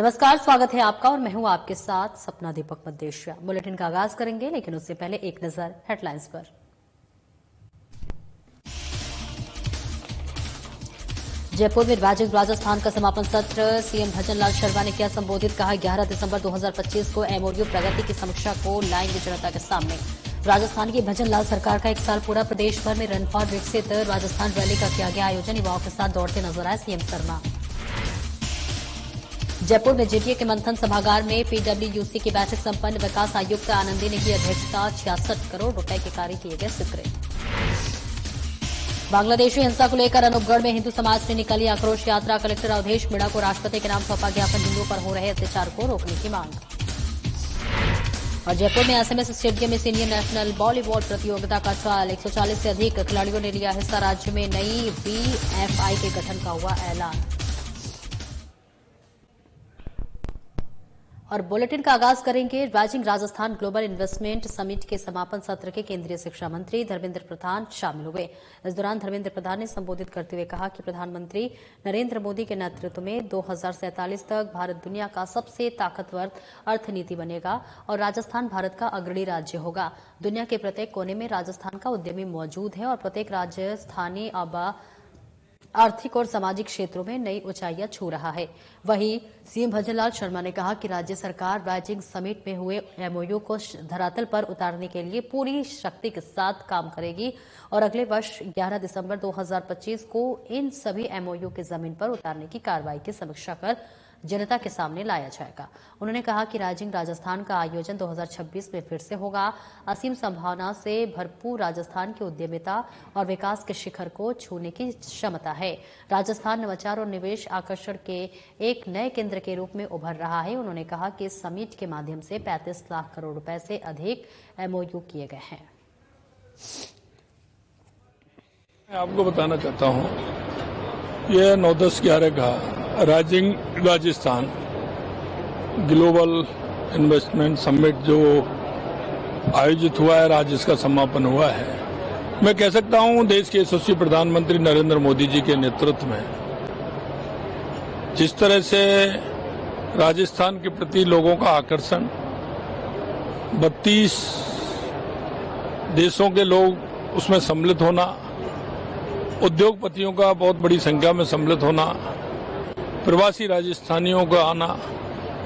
नमस्कार, स्वागत है आपका और मैं हूं आपके साथ सपना दीपक मद्देशिया। बुलेटिन का आगाज करेंगे, लेकिन उससे पहले एक नजर हेडलाइंस पर। जयपुर में राजस्थान का समापन सत्र सीएम भजनलाल शर्मा ने किया संबोधित। कहा 11 दिसंबर 2025 को एमओयू प्रगति की समीक्षा को लाएंगे जनता के सामने। राजस्थान की भजनलाल सरकार का एक साल पूरा। प्रदेश भर में रन फॉर विकसित राजस्थान रैली का किया गया आयोजन। युवाओं के साथ दौड़ते नजर आए सीएम शर्मा। जयपुर में जेटीए के मंथन सभागार में पीडब्ल्यूसी की बैठक संपन्न। विकास आयुक्त आनंदी ने की अध्यक्षता। 66 करोड़ रुपए के कार्य किए गए स्वीकृत। बांग्लादेशी हिंसा को लेकर अनूपगढ़ में हिंदू समाज ने निकाली आक्रोश यात्रा। कलेक्टर अवधेश मीणा को राष्ट्रपति के नाम सौंपा ज्ञापन। हिंदुओं पर हो रहे अत्याचार को रोकने की मांग। और जयपुर में एसएमएस स्टेडियम में सीनियर नेशनल वॉलीबॉल प्रतियोगिता का ट्रायल। 140 से अधिक खिलाड़ियों ने लिया हिस्सा। राज्य में नई बीएफआई के गठन का हुआ ऐलान। और बुलेटिन का आगाज करेंगे rising Rajasthan global investment summit के समापन सत्र के केंद्रीय शिक्षा मंत्री धर्मेंद्र प्रधान शामिल हुए। इस दौरान धर्मेंद्र प्रधान ने संबोधित करते हुए कहा कि प्रधानमंत्री नरेंद्र मोदी के नेतृत्व में 2047 तक भारत दुनिया का सबसे ताकतवर अर्थनीति बनेगा और राजस्थान भारत का अग्रणी राज्य होगा। दुनिया के प्रत्येक कोने में राजस्थान का उद्यमी मौजूद है और प्रत्येक राज्य स्थानीय आर्थिक और सामाजिक क्षेत्रों में नई ऊंचाइयां छू रहा है। वहीं सीएम भजनलाल शर्मा ने कहा कि राज्य सरकार राइजिंग समिट में हुए एमओयू को धरातल पर उतारने के लिए पूरी शक्ति के साथ काम करेगी और अगले वर्ष 11 दिसंबर 2025 को इन सभी एमओयू के जमीन पर उतारने की कार्रवाई की समीक्षा कर जनता के सामने लाया जाएगा। उन्होंने कहा कि राइजिंग राजस्थान का आयोजन 2026 में फिर से होगा। असीम संभावना से भरपूर राजस्थान की उद्यमिता और विकास के शिखर को छूने की क्षमता है। राजस्थान नवाचार और निवेश आकर्षण के एक नए केंद्र के रूप में उभर रहा है। उन्होंने कहा कि इस समिट के माध्यम से 35 लाख करोड़ रुपए से अधिक एमओयू किए गए हैं। मैं आपको बताना चाहता हूं, यह 9-10-11 का rising Rajasthan global investment summit जो आयोजित हुआ है, आज इसका समापन हुआ है। मैं कह सकता हूं देश के यशस्वी प्रधानमंत्री नरेंद्र मोदी जी के नेतृत्व में जिस तरह से राजस्थान के प्रति लोगों का आकर्षण, 32 देशों के लोग उसमें सम्मिलित होना, उद्योगपतियों का बहुत बड़ी संख्या में सम्मिलित होना, प्रवासी राजस्थानियों का आना,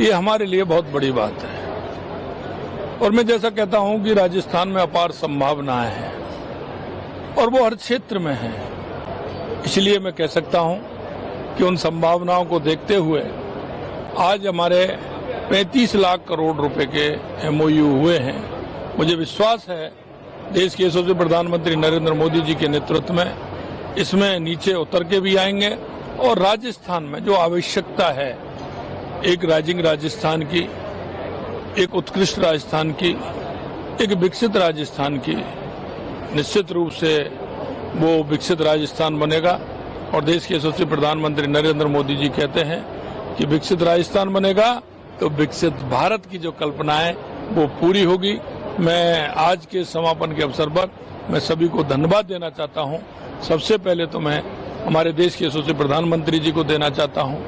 ये हमारे लिए बहुत बड़ी बात है। और मैं जैसा कहता हूं कि राजस्थान में अपार संभावनाएं हैं और वो हर क्षेत्र में हैं। इसलिए मैं कह सकता हूं कि उन संभावनाओं को देखते हुए आज हमारे 35 लाख करोड़ रुपए के एमओयू हुए हैं। मुझे विश्वास है देश के यशस्वी प्रधानमंत्री नरेंद्र मोदी जी के नेतृत्व में इसमें नीचे उतर के भी आएंगे और राजस्थान में जो आवश्यकता है एक राइजिंग राजस्थान की, एक उत्कृष्ट राजस्थान की, एक विकसित राजस्थान की, निश्चित रूप से वो विकसित राजस्थान बनेगा। और देश के यशस्वी प्रधानमंत्री नरेंद्र मोदी जी कहते हैं कि विकसित राजस्थान बनेगा तो विकसित भारत की जो कल्पना है वो पूरी होगी। मैं आज के समापन के अवसर पर मैं सभी को धन्यवाद देना चाहता हूं। सबसे पहले तो मैं हमारे देश के यशस्वी प्रधानमंत्री जी को देना चाहता हूं,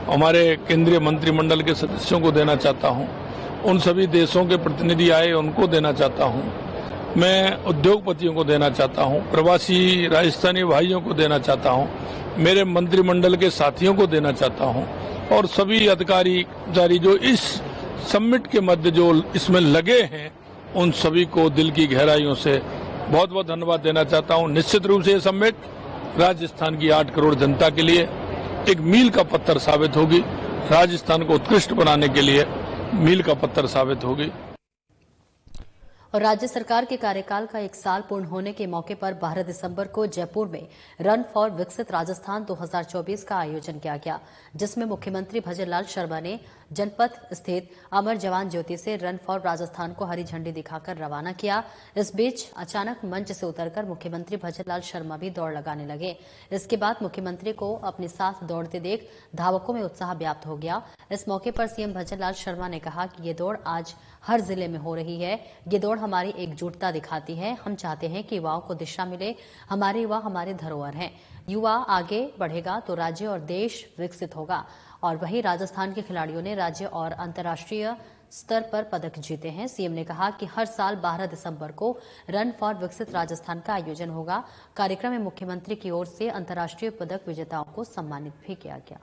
हमारे केंद्रीय मंत्रिमंडल के सदस्यों को देना चाहता हूं, उन सभी देशों के प्रतिनिधि आए उनको देना चाहता हूं, मैं उद्योगपतियों को देना चाहता हूं, प्रवासी राजस्थानी भाइयों को देना चाहता हूं, मेरे मंत्रिमंडल के साथियों को देना चाहता हूं और सभी अधिकारी जो इस समिट के मध्य जो इसमें लगे हैं उन सभी को दिल की गहराइयों से बहुत बहुत धन्यवाद देना चाहता हूं। निश्चित रूप से ये समिट राजस्थान की 8 करोड़ जनता के लिए एक मील का पत्थर साबित होगी, राजस्थान को उत्कृष्ट बनाने के लिए मील का पत्थर साबित होगी। और राज्य सरकार के कार्यकाल का एक साल पूर्ण होने के मौके पर 12 दिसंबर को जयपुर में रन फॉर विकसित राजस्थान 2024 का आयोजन किया गया, जिसमें मुख्यमंत्री भजनलाल शर्मा ने जनपद स्थित अमर जवान ज्योति से रन फॉर राजस्थान को हरी झंडी दिखाकर रवाना किया। इस बीच अचानक मंच से उतरकर मुख्यमंत्री भजनलाल शर्मा भी दौड़ लगाने लगे। इसके बाद मुख्यमंत्री को अपने साथ दौड़ते देख धावकों में उत्साह व्याप्त हो गया। इस मौके पर सीएम भजनलाल शर्मा ने कहा कि ये दौड़ आज हर जिले में हो रही है। ये दौड़ हमारी एकजुटता दिखाती है। हम चाहते हैं कि युवाओं को दिशा मिले। हमारे युवा हमारे धरोहर हैं। युवा आगे बढ़ेगा तो राज्य और देश विकसित होगा। और वहीं राजस्थान के खिलाड़ियों ने राज्य और अंतर्राष्ट्रीय स्तर पर पदक जीते हैं। सीएम ने कहा कि हर साल 12 दिसंबर को रन फॉर विकसित राजस्थान का आयोजन होगा। कार्यक्रम में मुख्यमंत्री की ओर से अंतर्राष्ट्रीय पदक विजेताओं को सम्मानित भी किया गया।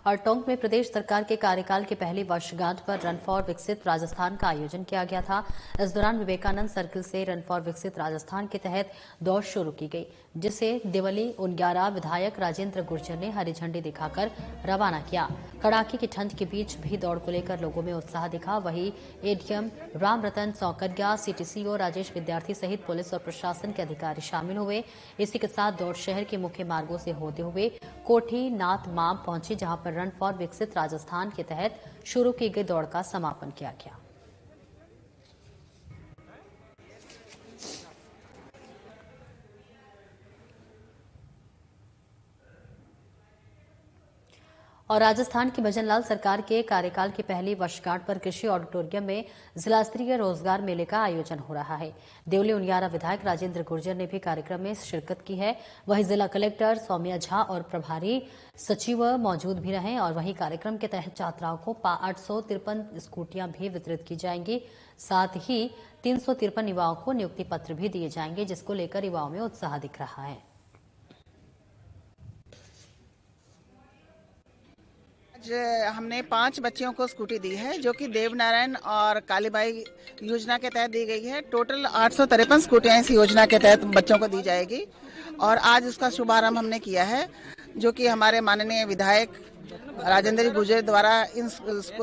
और टोंक में प्रदेश सरकार के कार्यकाल की पहली वर्षगांठ पर रन फॉर विकसित राजस्थान का आयोजन किया गया था। इस दौरान विवेकानंद सर्किल से रन फॉर विकसित राजस्थान के तहत दौड़ शुरू की गई, जिसे देवली उनग्यारा विधायक राजेंद्र गुर्जर ने हरी झंडी दिखाकर रवाना किया। कड़ाके की ठंड के बीच भी दौड़ को लेकर लोगों में उत्साह दिखा। वहीं एडीएम राम रतन सौकरिया, सीटीसीओ राजेश विद्यार्थी सहित पुलिस और प्रशासन के अधिकारी शामिल हुए। इसी के साथ दौड़ शहर के मुख्य मार्गों से होते हुए कोठी नाथ माम पहुंची, जहां पर रन फॉर विकसित राजस्थान के तहत शुरू की गई दौड़ का समापन किया गया। और राजस्थान की भजनलाल सरकार के कार्यकाल की पहली वर्षगांठ पर कृषि ऑडिटोरियम में जिला स्तरीय रोजगार मेले का आयोजन हो रहा है। देवली उनियारा विधायक राजेंद्र गुर्जर ने भी कार्यक्रम में शिरकत की है। वहीं जिला कलेक्टर सौम्या झा और प्रभारी सचिव मौजूद भी रहे। और वहीं कार्यक्रम के तहत छात्राओं को 853 स्कूटियां भी वितरित की जाएंगी। साथ ही 353 युवाओं को नियुक्ति पत्र भी दिए जाएंगे, जिसको लेकर युवाओं में उत्साह दिख रहा है। हमने 5 बच्चियों को स्कूटी दी है, जो कि देवनारायण और कालीबाई योजना के तहत दी गई है। टोटल 853 स्कूटियां इस योजना के तहत बच्चों को दी जाएगी। और आज उसका शुभारंभ हमने किया है, जो कि हमारे माननीय विधायक राजेंद्र गुर्जर द्वारा इन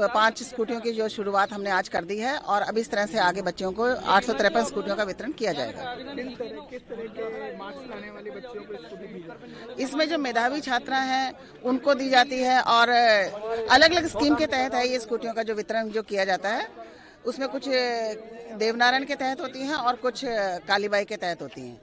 5 स्कूटियों की जो शुरुआत हमने आज कर दी है। और अब इस तरह से आगे बच्चों को 853 स्कूटियों का वितरण किया जाएगा। किस तरह के मार्क्स लाने वाली बच्चियों को स्कूटी दी जाती है? इसमें जो मेधावी छात्रा हैं उनको दी जाती है। और अलग अलग स्कीम के तहत है ये स्कूटियों का जो वितरण जो किया जाता है। उसमें कुछ देवनारायण के तहत होती हैं और कुछ कालीबाई के तहत होती हैं।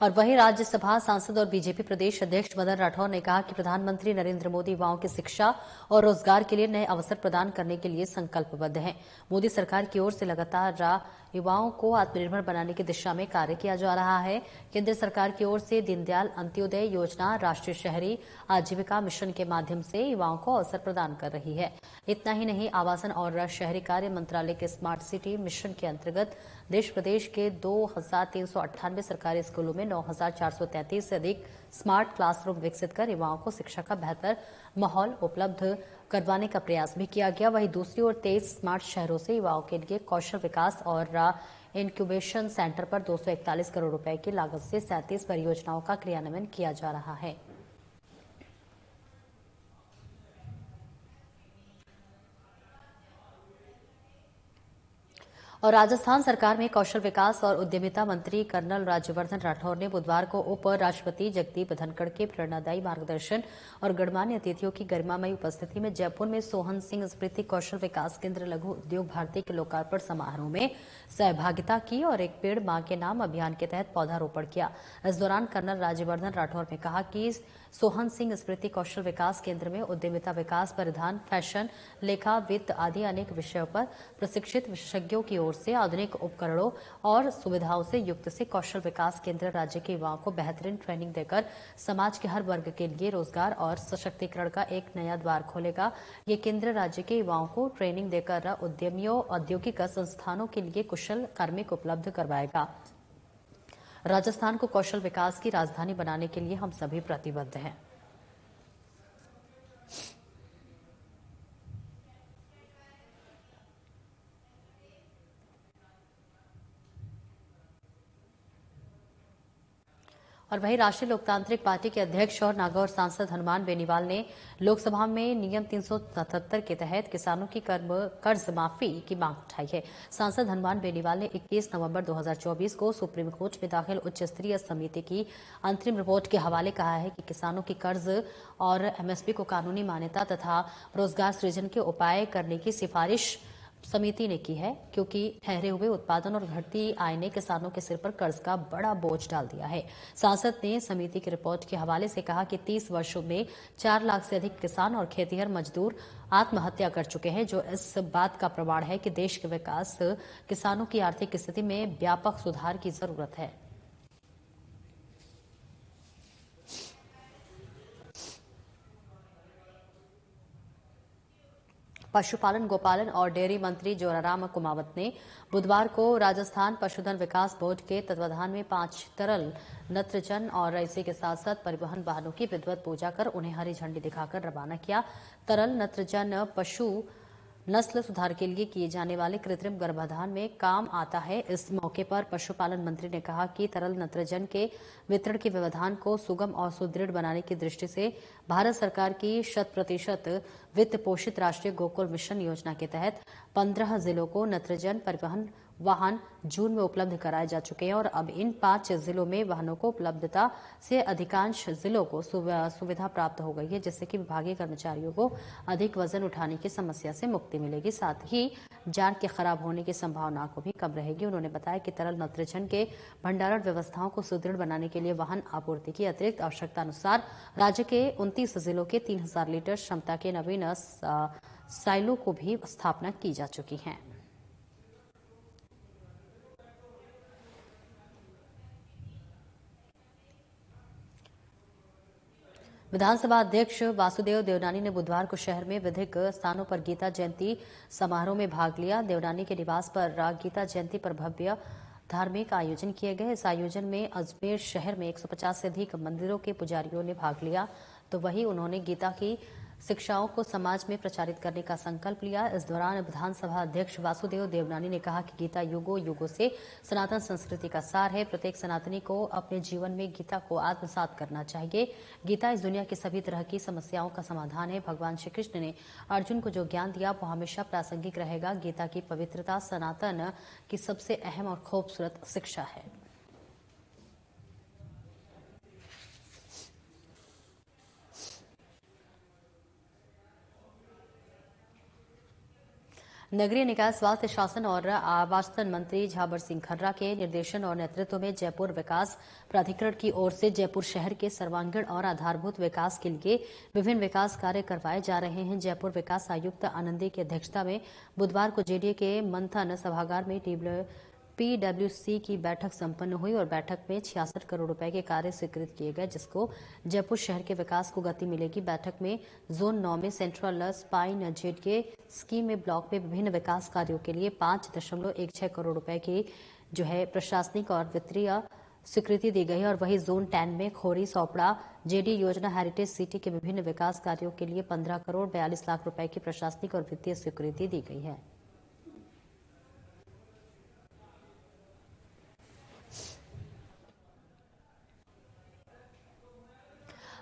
और वहीं राज्यसभा सांसद और बीजेपी प्रदेश अध्यक्ष मदन राठौर ने कहा कि प्रधानमंत्री नरेंद्र मोदी युवाओं की शिक्षा और रोजगार के लिए नए अवसर प्रदान करने के लिए संकल्पबद्ध हैं। मोदी सरकार की ओर से लगातार युवाओं को आत्मनिर्भर बनाने की दिशा में कार्य किया जा रहा है। केंद्र सरकार की ओर से दीनदयाल अंत्योदय योजना राष्ट्रीय शहरी आजीविका मिशन के माध्यम से युवाओं को अवसर प्रदान कर रही है। इतना ही नहीं, आवासन और शहरी कार्य मंत्रालय के स्मार्ट सिटी मिशन के अंतर्गत देश प्रदेश के 2398 सरकारी स्कूलों में 9433 से अधिक स्मार्ट क्लासरूम विकसित कर युवाओं को शिक्षा का बेहतर माहौल उपलब्ध करवाने का प्रयास भी किया गया। वहीं दूसरी ओर 23 स्मार्ट शहरों से युवाओं के लिए कौशल विकास और इंक्यूबेशन सेंटर पर 241 करोड़ रुपए की लागत से 37 परियोजनाओं का क्रियान्वयन किया जा रहा है। और राजस्थान सरकार में कौशल विकास और उद्यमिता मंत्री कर्नल राज्यवर्धन राठौर ने बुधवार को उप राष्ट्रपति जगदीप धनखड़ के प्रेरणादायी मार्गदर्शन और गणमान्य अतिथियों की गरिमामयी उपस्थिति में जयपुर में सोहन सिंह स्मृति कौशल विकास केंद्र लघु उद्योग भारती के लोकार्पण समारोह में सहभागिता की और एक पेड़ मां के नाम अभियान के तहत पौधारोपण किया। इस दौरान कर्नल राज्यवर्धन राठौर ने कहा कि सोहन सिंह स्मृति कौशल विकास केंद्र में उद्यमिता विकास, परिधान, फैशन, लेखा, वित्त आदि अनेक विषयों पर प्रशिक्षित विशेषज्ञों की ओर से आधुनिक उपकरणों और सुविधाओं से युक्त से कौशल विकास केंद्र राज्य के युवाओं को बेहतरीन ट्रेनिंग देकर समाज के हर वर्ग के लिए रोजगार और सशक्तिकरण का एक नया द्वार खोलेगा। ये केंद्र राज्य के युवाओं को ट्रेनिंग देकर उद्यमियों, औद्योगिक संस्थानों के लिए कुशल कार्मिक उपलब्ध करवाएगा। राजस्थान को कौशल विकास की राजधानी बनाने के लिए हम सभी प्रतिबद्ध हैं। और वहीं राष्ट्रीय लोकतांत्रिक पार्टी के अध्यक्ष और नागौर सांसद हनुमान बेनीवाल ने लोकसभा में नियम 377 के तहत किसानों की कर्ज माफी की मांग उठाई है। सांसद हनुमान बेनीवाल ने 21 नवंबर 2024 को सुप्रीम कोर्ट में दाखिल उच्च स्तरीय समिति की अंतरिम रिपोर्ट के हवाले कहा है कि किसानों की कर्ज और एमएसपी को कानूनी मान्यता तथा रोजगार सृजन के उपाय करने की सिफारिश समिति ने की है, क्योंकि ठहरे हुए उत्पादन और घटती आय ने किसानों के सिर पर कर्ज का बड़ा बोझ डाल दिया है। सांसद ने समिति की रिपोर्ट के हवाले से कहा कि 30 वर्षों में 4 लाख से अधिक किसान और खेतिहर मजदूर आत्महत्या कर चुके हैं, जो इस बात का प्रमाण है कि देश के विकास किसानों की आर्थिक स्थिति में व्यापक सुधार की जरूरत है। पशुपालन, गोपालन और डेयरी मंत्री जोराराम कुमावत ने बुधवार को राजस्थान पशुधन विकास बोर्ड के तत्वाधान में 5 तरल नत्रजन और इसी के साथ साथ परिवहन वाहनों की विधिवत पूजा कर उन्हें हरी झंडी दिखाकर रवाना किया। तरल नत्रजन पशु नस्ल सुधार के लिए किए जाने वाले कृत्रिम गर्भाधान में काम आता है। इस मौके पर पशुपालन मंत्री ने कहा कि तरल नत्रजन के वितरण के व्यवधान को सुगम और सुदृढ़ बनाने की दृष्टि से भारत सरकार की 100% वित्त पोषित राष्ट्रीय गोकुल मिशन योजना के तहत 15 जिलों को नत्रजन परिवहन वाहन जून में उपलब्ध कराए जा चुके हैं और अब इन 5 जिलों में वाहनों को उपलब्धता से अधिकांश जिलों को सुविधा प्राप्त हो गई है, जिससे कि विभागीय कर्मचारियों को अधिक वजन उठाने की समस्या से मुक्ति मिलेगी। साथ ही जान के खराब होने की संभावना को भी कम रहेगी। उन्होंने बताया कि तरल नत्रजन के भंडारण व्यवस्थाओं को सुदृढ़ बनाने के लिए वाहन आपूर्ति की अतिरिक्त आवश्यकता अनुसार राज्य के 29 जिलों के 3000 लीटर क्षमता के नवीन साइलो को भी स्थापना की जा चुकी है। विधानसभा अध्यक्ष वासुदेव देवनानी ने बुधवार को शहर में विभिन्न स्थानों पर गीता जयंती समारोह में भाग लिया। देवनानी के निवास पर गीता जयंती पर भव्य धार्मिक आयोजन किए गए। इस आयोजन में अजमेर शहर में 150 से अधिक मंदिरों के पुजारियों ने भाग लिया, तो वहीं उन्होंने गीता की शिक्षाओं को समाज में प्रचारित करने का संकल्प लिया। इस दौरान विधानसभा अध्यक्ष वासुदेव देवनानी ने कहा कि गीता युगों युगों से सनातन संस्कृति का सार है। प्रत्येक सनातनी को अपने जीवन में गीता को आत्मसात करना चाहिए। गीता इस दुनिया की सभी तरह की समस्याओं का समाधान है। भगवान श्री कृष्ण ने अर्जुन को जो ज्ञान दिया वो हमेशा प्रासंगिक रहेगा। गीता की पवित्रता सनातन की सबसे अहम और खूबसूरत शिक्षा है। नगरीय निकाय स्वास्थ्य शासन और आवासन मंत्री झाबर सिंह खर्रा के निर्देशन और नेतृत्व में जयपुर विकास प्राधिकरण की ओर से जयपुर शहर के सर्वांगीण और आधारभूत विकास के लिए विभिन्न विकास कार्य करवाए जा रहे हैं। जयपुर विकास आयुक्त आनंदी की अध्यक्षता में बुधवार को जेडीए के मंथन सभागार में पीडब्ल्यूसी की बैठक संपन्न हुई और बैठक में 66 करोड़ रुपए के कार्य स्वीकृत किए गए, जिसको जयपुर शहर के विकास को गति मिलेगी। बैठक में जोन 9 में सेंट्रल स्पाइन जेडीए स्कीम में ब्लॉक में विभिन्न विकास कार्यों के लिए 5.16 करोड़ रुपए की प्रशासनिक और वित्तीय स्वीकृति दी गई है और वही जोन 10 में खोरी सोपड़ा जेडी योजना हेरिटेज सिटी के विभिन्न विकास कार्यों के लिए 15 करोड़ 42 लाख रुपए की प्रशासनिक और वित्तीय स्वीकृति दी गई है।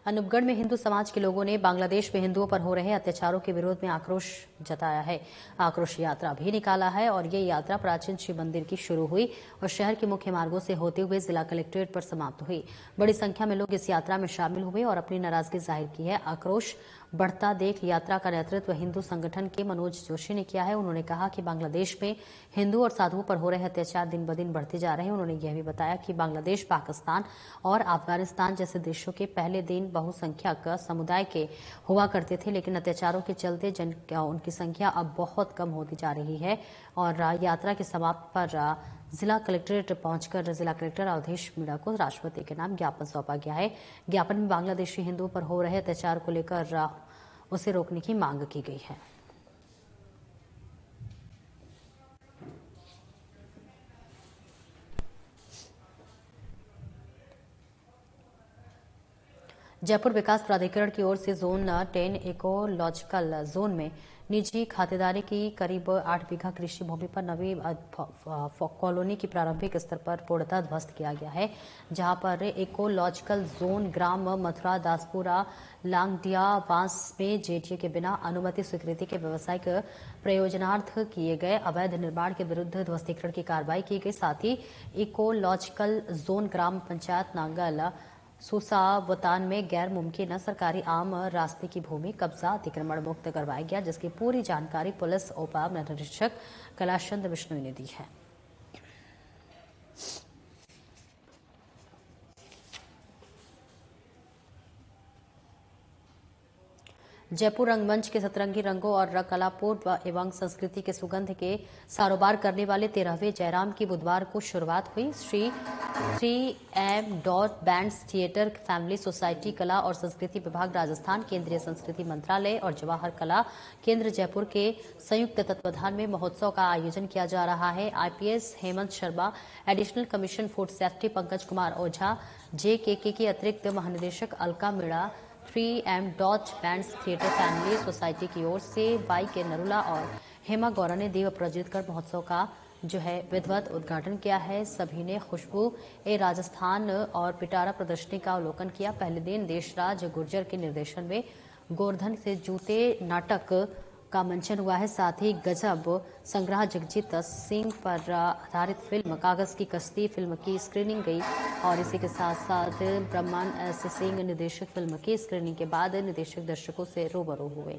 अनूपगढ़ में हिंदू समाज के लोगों ने बांग्लादेश में हिंदुओं पर हो रहे अत्याचारों के विरोध में आक्रोश जताया है। आक्रोश यात्रा भी निकाला है और ये यात्रा प्राचीन शिव मंदिर की शुरू हुई और शहर के मुख्य मार्गों से होते हुए जिला कलेक्ट्रेट पर समाप्त हुई। बड़ी संख्या में लोग इस यात्रा में शामिल हुए और अपनी नाराजगी जाहिर की है। आक्रोश बढ़ता देख यात्रा का नेतृत्व हिंदू संगठन के मनोज जोशी ने किया है। उन्होंने कहा कि बांग्लादेश में हिंदू और साधुओं पर हो रहे अत्याचार दिन ब दिन बढ़ते जा रहे हैं। उन्होंने यह भी बताया कि बांग्लादेश, पाकिस्तान और अफगानिस्तान जैसे देशों के पहले दिन बहुसंख्यक समुदाय के हुआ करते थे, लेकिन अत्याचारों के चलते उनकी संख्या अब बहुत कम होती जा रही है। और यात्रा के समाप्त पर जिला कलेक्ट्रेट पहुंचकर जिला कलेक्टर अवधेश मीणा को राष्ट्रपति के नाम ज्ञापन सौंपा गया है। ज्ञापन में बांग्लादेशी हिंदुओं पर हो रहे अत्याचार को लेकर उसे रोकने की मांग की गई है। जयपुर विकास प्राधिकरण की ओर से जोन 10 इकोलॉजिकल जोन में निजी खातेदारी की करीब 8 बीघा कृषि भूमि पर नवी कॉलोनी की प्रारंभिक स्तर पर पूर्णतः ध्वस्त किया गया है, जहां पर इकोलॉजिकल जोन ग्राम मथुरा दासपुरा लांगडिया वास में जेडीए के बिना अनुमति स्वीकृति के व्यावसायिक प्रयोजनार्थ किए गए अवैध निर्माण के विरुद्ध ध्वस्तीकरण की कार्रवाई की गई। साथ ही इकोलॉजिकल जोन ग्राम पंचायत नांगल सुसावतान में गैर मुमकिन सरकारी आम रास्ते की भूमि कब्जा अतिक्रमण मुक्त करवाया गया, जिसकी पूरी जानकारी पुलिस उप महानिरीक्षक कैलाश चंद्र बिश्नोई ने दी है। जयपुर रंगमंच के सतरंगी रंगों और कलापूर्व एवं संस्कृति के सुगंध के कारोबार करने वाले 13वें जयराम की बुधवार को शुरुआत हुई। Shri 3M bands theatre family society कला और संस्कृति विभाग राजस्थान, केंद्रीय संस्कृति मंत्रालय और जवाहर कला केंद्र जयपुर के संयुक्त तत्वाधान में महोत्सव का आयोजन किया जा रहा है। IPS Hemant Sharma, additional commission food safety Pankaj Kumar Ojha, JKK के अतिरिक्त महानिदेशक Alka Meena, 3M bands theatre family society की ओर से YK नरूला और हेमा गौरा ने दीप प्रज्वलित कर महोत्सव का विधिवत उद्घाटन किया है। सभी ने खुशबू राजस्थान और पिटारा प्रदर्शनी का अवलोकन किया। पहले दिन देशराज गुर्जर के निर्देशन में गोवर्धन से जूते नाटक का मंचन हुआ है। साथ ही गजब संग्रह जगजीत सिंह पर आधारित फिल्म कागज की कश्ती फिल्म की स्क्रीनिंग गई और इसी के साथ साथ ब्रह्मान S सिंह निर्देशक फिल्म की स्क्रीनिंग के बाद निर्देशक दर्शकों से रूबरू हुए।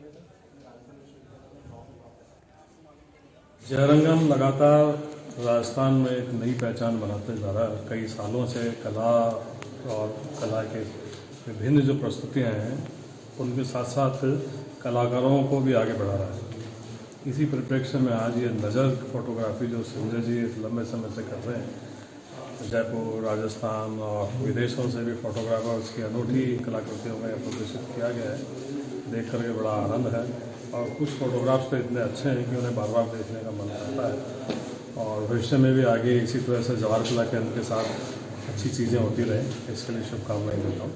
जयरंगम लगातार राजस्थान में एक नई पहचान बनाते जा रहा है। कई सालों से कला और कला के विभिन्न जो प्रस्तुतियां हैं उनके साथ साथ कलाकारों को भी आगे बढ़ा रहा है। इसी परिप्रेक्ष्य में आज ये नज़र फोटोग्राफी जो संजय जी लंबे समय से कर रहे हैं, जयपुर, राजस्थान और विदेशों से भी फोटोग्राफर्स की अनूठी कलाकृतियों में प्रदर्शित किया गया है, देख करके बड़ा आनंद है। और कुछ फोटोग्राफ्स तो इतने अच्छे हैं कि उन्हें बार बार देखने का मन करता है और भविष्य में भी आगे इसी तरह से जवाहर कला केंद्र के साथ अच्छी चीज़ें होती रहें, इसके लिए शुभकामनाएं देता हूँ।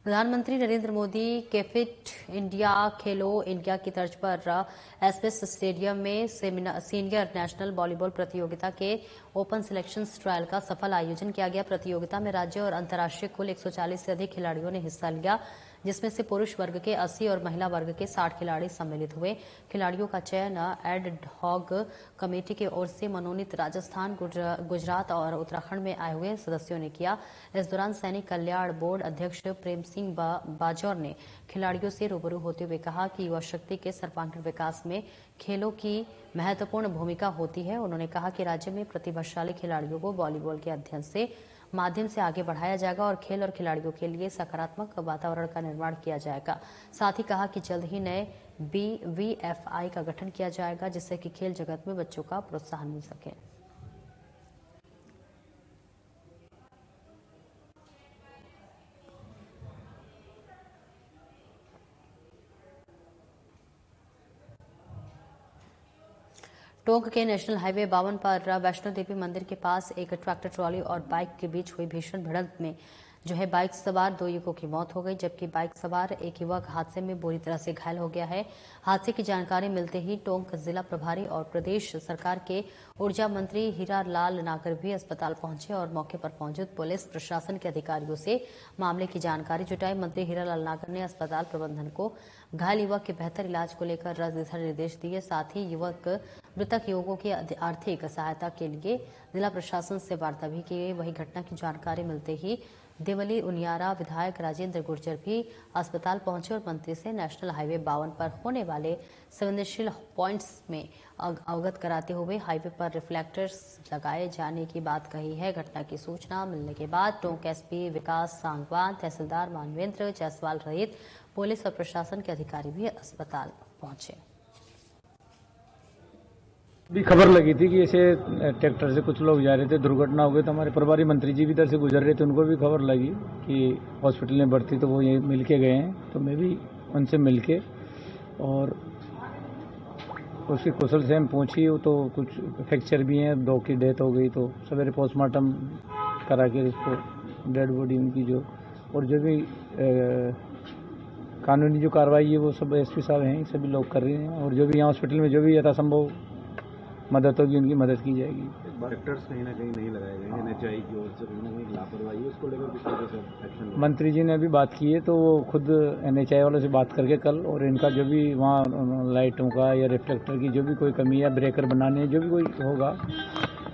प्रधानमंत्री नरेंद्र मोदी के फिट इंडिया खेलो इंडिया की तर्ज पर एसपीएस स्टेडियम में सीनियर नेशनल वॉलीबॉल प्रतियोगिता के ओपन सिलेक्शन ट्रायल का सफल आयोजन किया गया। प्रतियोगिता में राज्य और अंतर्राष्ट्रीय कुल 140 से अधिक खिलाड़ियों ने हिस्सा लिया, जिसमें से पुरुष वर्ग के 80 और महिला वर्ग के 60 खिलाड़ी सम्मिलित हुए। खिलाड़ियों का चयन एड हॉक कमेटी की ओर से मनोनीत राजस्थान, गुजरात और उत्तराखंड में आए हुए सदस्यों ने किया। इस दौरान सैनिक कल्याण बोर्ड अध्यक्ष प्रेम सिंह बाजौर ने खिलाड़ियों से रूबरू होते हुए कहा कि युवा शक्ति के सर्वांगीण विकास में खेलों की महत्वपूर्ण भूमिका होती है। उन्होंने कहा कि राज्य में प्रतिभाशाली खिलाड़ियों को वॉलीबॉल के अध्ययन से माध्यम से आगे बढ़ाया जाएगा और खेल और खिलाड़ियों के लिए सकारात्मक वातावरण का निर्माण किया जाएगा। साथ ही कहा कि जल्द ही नए BVFI का गठन किया जाएगा, जिससे कि खेल जगत में बच्चों का प्रोत्साहन मिल सके। टोंक के नेशनल हाईवे 52 पर वैष्णो देवी मंदिर के पास एक ट्रैक्टर ट्रॉली और बाइक के बीच हुई भीषण भिड़ंत में बाइक सवार 2 युवकों की मौत हो गई, जबकि बाइक सवार एक युवक हादसे में बुरी तरह से घायल हो गया है। हादसे की जानकारी मिलते ही टोंक जिला प्रभारी और प्रदेश सरकार के ऊर्जा मंत्री हीरा लाल नागर भी अस्पताल पहुंचे और मौके पर मौजूद पुलिस प्रशासन के अधिकारियों से मामले की जानकारी जुटाई। मंत्री हीरा लाल नागर ने अस्पताल प्रबंधन को घायल युवक के बेहतर इलाज को लेकर दिशा निर्देश दिए। साथ ही मृतक युवकों की आर्थिक सहायता के लिए जिला प्रशासन से वार्ता भी की गई। वही घटना की जानकारी मिलते ही देवली उनियारा विधायक राजेंद्र गुर्जर भी अस्पताल पहुंचे और मंत्री से नेशनल हाईवे 52 पर होने वाले संवेदनशील पॉइंट्स में अवगत कराते हुए हाईवे पर रिफ्लेक्टर्स लगाए जाने की बात कही है। घटना की सूचना मिलने के बाद टोंक SP विकास सांगवान, तहसीलदार मानवेंद्र जायसवाल सहित पुलिस और प्रशासन के अधिकारी भी अस्पताल पहुंचे। भी खबर लगी थी कि ऐसे ट्रैक्टर से कुछ लोग जा रहे थे, दुर्घटना हो गई, तो हमारे प्रभारी मंत्री जी भी इधर से गुजर रहे थे, उनको भी खबर लगी कि हॉस्पिटल में भर्ती, तो वो ये मिल के गए हैं। तो मैं भी उनसे मिल के और उसकी कुशल से हम पहुँची, तो कुछ फ्रैक्चर भी हैं, 2 की डेथ हो गई। तो सवेरे पोस्टमार्टम करा के इसको डेड बॉडी उनकी जो और जो भी कानूनी जो कार्रवाई है वो सब SP साहब हैं, सभी लोग कर रहे हैं और जो भी यहाँ हॉस्पिटल में जो भी यथासंभव मदद होगी उनकी मदद की जाएगी। ट्रैक्टर्स कहीं ना कहीं नहीं लगाए गए, NHAI की ओर से कहीं ना कहीं लापरवाही है, उसको लेकर किस तरह से एक्शन? मंत्री जी ने अभी बात की है, तो वो खुद NHAI वालों से बात करके कल और इनका जो भी वहाँ लाइटों का या रिफ्लेक्टर की जो भी कोई कमी है, ब्रेकर बनाने जो भी कोई होगा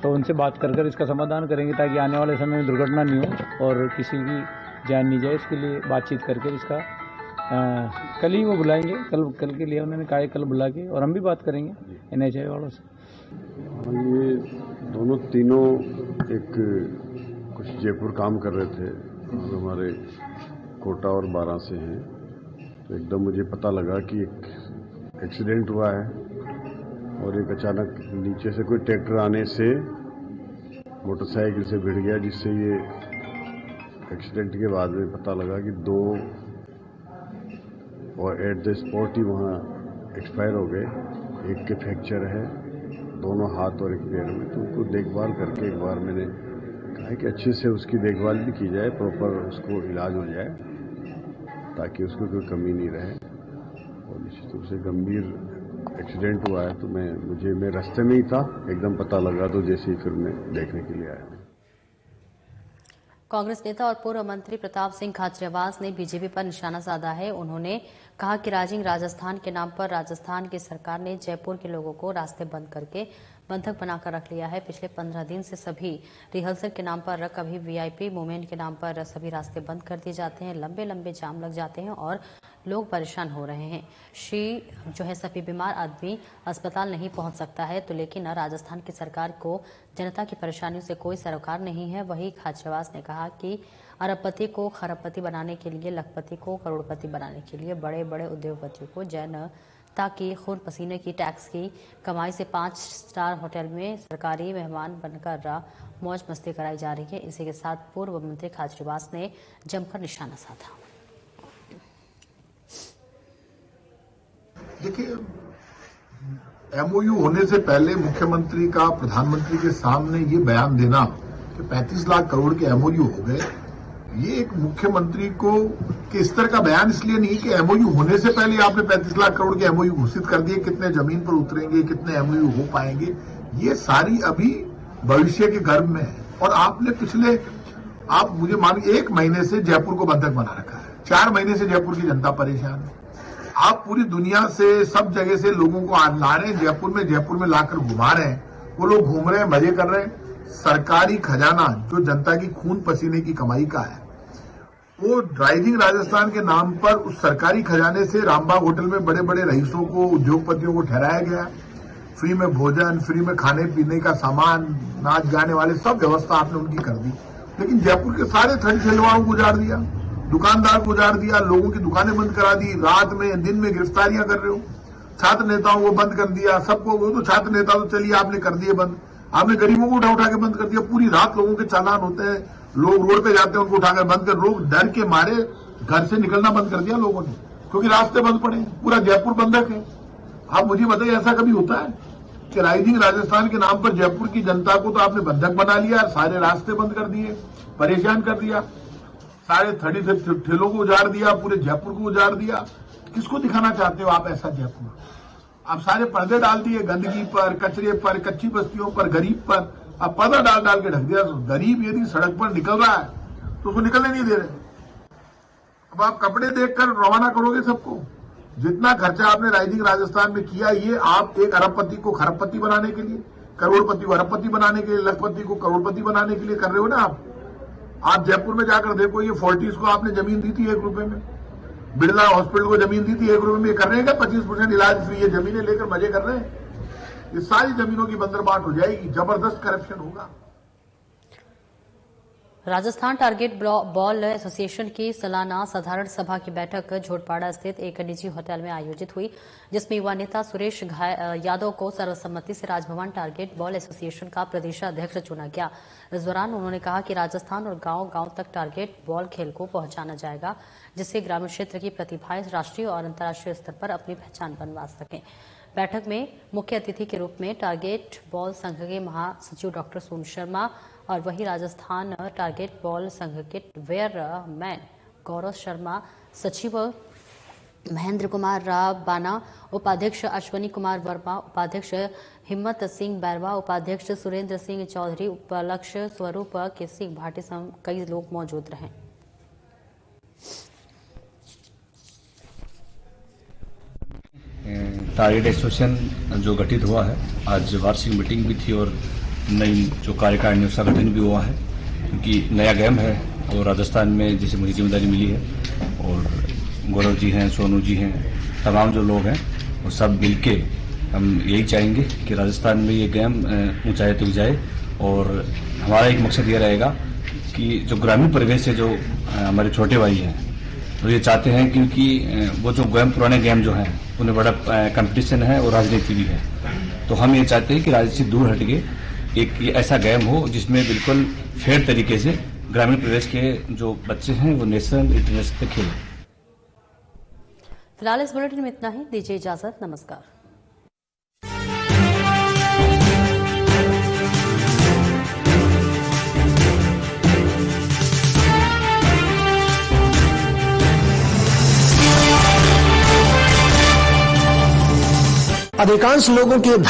तो उनसे बात कर इसका समाधान करेंगे ताकि आने वाले समय में दुर्घटना नहीं हो और किसी की जान नहीं जाए। इसके लिए बातचीत करके इसका कल ही वो बुलाएंगे, कल के लिए उन्होंने कहा कल बुला के, और हम भी बात करेंगे NHAI वालों से। ये दोनों तीनों एक कुछ जयपुर काम कर रहे थे और हमारे कोटा और बारां से हैं। तो एकदम मुझे पता लगा कि एक एक्सीडेंट हुआ है और एक अचानक नीचे से कोई ट्रैक्टर आने से मोटरसाइकिल से भिड़ गया, जिससे ये एक्सीडेंट के बाद में पता लगा कि 2 और एट द स्पॉट ही वहाँ एक्सपायर हो गए। एक के फ्रैक्चर है दोनों हाथ और एक पैर में, तो उनको देखभाल करके एक बार मैंने कहा कि अच्छे से उसकी देखभाल भी की जाए, प्रॉपर उसको इलाज हो जाए ताकि उसको कोई कमी नहीं रहे। और निश्चित रूप से गंभीर एक्सीडेंट हुआ है, तो मैं रास्ते में ही था, एकदम पता लगा तो जैसे ही फिर मैं देखने के लिए आया। कांग्रेस नेता और पूर्व मंत्री प्रताप सिंह खाचरियावास ने बीजेपी पर निशाना साधा है। उन्होंने कहा कि राइजिंग राजस्थान के नाम पर राजस्थान की सरकार ने जयपुर के लोगों को रास्ते बंद करके बंधक बनाकर रख लिया है। पिछले 15 दिन से सभी रिहर्सल के नाम पर कभी VIP मूवमेंट के नाम पर सभी रास्ते बंद कर दिए जाते हैं, लंबे लंबे जाम लग जाते हैं और लोग परेशान हो रहे हैं। सभी बीमार आदमी अस्पताल नहीं पहुंच सकता है, तो लेकिन राजस्थान की सरकार को जनता की परेशानियों से कोई सरोकार नहीं है। वही खाचरियावास ने कहा कि अरबपति को खरबपति बनाने के लिए, लखपति को करोड़पति बनाने के लिए बड़े बड़े उद्योगपतियों को जनता की खून पसीने की टैक्स की कमाई से 5 स्टार होटल में सरकारी मेहमान बनकर मौज मस्ती कराई जा रही है। इसी के साथ पूर्व मंत्री खाचरियावास ने जमकर निशाना साधा। देखिए, MOU होने से पहले मुख्यमंत्री का प्रधानमंत्री के सामने ये बयान देना कि 35 लाख करोड़ के MOU हो गए, ये एक मुख्यमंत्री को कि इस तरह का बयान इसलिए नहीं कि MOU होने से पहले आपने 35 लाख करोड़ के MOU घोषित कर दिए, कितने जमीन पर उतरेंगे, कितने MOU हो पाएंगे, ये सारी अभी भविष्य के गर्भ में है। और आपने आप मुझे मानिए 1 महीने से जयपुर को बंधक बना रखा है, 4 महीने से जयपुर की जनता परेशान है। आप पूरी दुनिया से सब जगह से लोगों को ला रहे हैं, जयपुर में लाकर घुमा रहे हैं, वो लोग घूम रहे हैं, मजे कर रहे हैं। सरकारी खजाना जो जनता की खून पसीने की कमाई का है, वो राइजिंग राजस्थान के नाम पर उस सरकारी खजाने से रामबाग होटल में बड़े बड़े रईसों को, उद्योगपतियों को ठहराया गया। फ्री में भोजन, फ्री में खाने पीने का सामान, नाच गाने वाले सब व्यवस्था आपने उनकी कर दी, लेकिन जयपुर के सारे ठेलेवालों को उजाड़ दिया, दुकानदार को उजाड़ दिया, लोगों की दुकानें बंद करा दी, रात में दिन में गिरफ्तारियां कर रहे हो, छात्र नेताओं को बंद कर दिया, सबको। वो तो छात्र नेता तो चलिए आपने कर दिए बंद, आपने गरीबों को उठा के बंद कर दिया। पूरी रात लोगों के चालान होते हैं, लोग रोड पे जाते हैं, उनको उठाकर बंद कर, लोग डर के मारे घर से निकलना बंद कर दिया लोगों ने, क्योंकि रास्ते बंद पड़े, पूरा जयपुर बंधक है। आप मुझे बताइए, ऐसा कभी होता है कि राइजिंग राजस्थान के नाम पर जयपुर की जनता को तो आपने बंधक बना लिया, सारे रास्ते बंद कर दिए, परेशान कर दिया, सारे ठेलों को उजाड़ दिया, पूरे जयपुर को उजाड़ दिया। किसको दिखाना चाहते हो आप ऐसा जयपुर? आप सारे पर्दे डाल दिए, गंदगी पर, कचरे पर, कच्ची बस्तियों पर, गरीब पर आप पर्दा डाल के ढक दिया। तो गरीब यदि सड़क पर निकल रहा है तो उसको निकलने नहीं दे रहे। अब आप कपड़े देखकर रवाना करोगे सबको। जितना खर्चा आपने राइजिंग राजस्थान में किया, ये आप एक अरबपति को खरबपति बनाने के लिए, करोड़पति को अरबपति बनाने के लिए, लखपति को करोड़पति बनाने के लिए कर रहे हो ना आप जयपुर में जाकर देखो, ये फोर्टिस को आपने जमीन दी थी 1 रुपए में, बिरला हॉस्पिटल को जमीन दी थी 1 रुपए में। ये कर रहे हैं क्या? 25% इलाज फ्री, ये जमीनें लेकर मजे कर रहे हैं। ये सारी जमीनों की बंदरबाट हो जाएगी, जबरदस्त करप्शन होगा। राजस्थान टारगेट बॉल एसोसिएशन की सालाना साधारण सभा की बैठक झोटपाड़ा स्थित एक निजी होटल में आयोजित हुई, जिसमें युवा नेता सुरेश यादव को सर्वसम्मति से राजभवन टारगेट बॉल एसोसिएशन का प्रदेशाध्यक्ष चुना गया। इस दौरान उन्होंने कहा कि राजस्थान और गांव-गांव तक टारगेट बॉल खेल को पहुंचाना जाएगा, जिससे ग्रामीण क्षेत्र की प्रतिभाएं राष्ट्रीय और अंतर्राष्ट्रीय स्तर पर अपनी पहचान बनवा सकें। बैठक में मुख्य अतिथि के रूप में टारगेट बॉल संघ के महासचिव डॉक्टर सोनू शर्मा और वही राजस्थान टारगेट बॉल संघ के वेयरमैन गौरव शर्मा, सचिव महेंद्र कुमार राव बाना, उपाध्यक्ष अश्वनी कुमार वर्मा, उपाध्यक्ष हिम्मत सिंह बैरवा, उपाध्यक्ष सुरेंद्र सिंह चौधरी, उपाध्यक्ष स्वरूप के सिंह भाटी समेत कई लोग मौजूद रहे। टारगेट एसोसिएशन जो गठित हुआ है, आज वार्षिक मीटिंग भी थी और नई जो कार्यकारिणी उसका गठन भी हुआ है, क्योंकि नया गेम है और राजस्थान में जैसे मुझे जिम्मेदारी मिली है और गौरव जी हैं, सोनू जी हैं, तमाम जो लोग हैं वो सब मिलके हम यही चाहेंगे कि राजस्थान में ये गेम ऊंचाई तक जाए। और हमारा एक मकसद ये रहेगा कि जो ग्रामीण परिवेश से जो हमारे छोटे भाई हैं तो ये चाहते हैं, क्योंकि वो जो गेम पुराने गेम जो हैं उन्हें बड़ा कंपटीशन है और राजनीति भी है, तो हम ये चाहते हैं कि राजनीति से दूर हटके एक ऐसा गेम हो जिसमें बिल्कुल फेयर तरीके से ग्रामीण प्रदेश के जो बच्चे हैं वो नेशनल इंटरनेशनल पे खेलें। फिलहाल इस बुलेटिन में इतना ही। दीजिए इजाजत। नमस्कार। अधिकांश लोगों के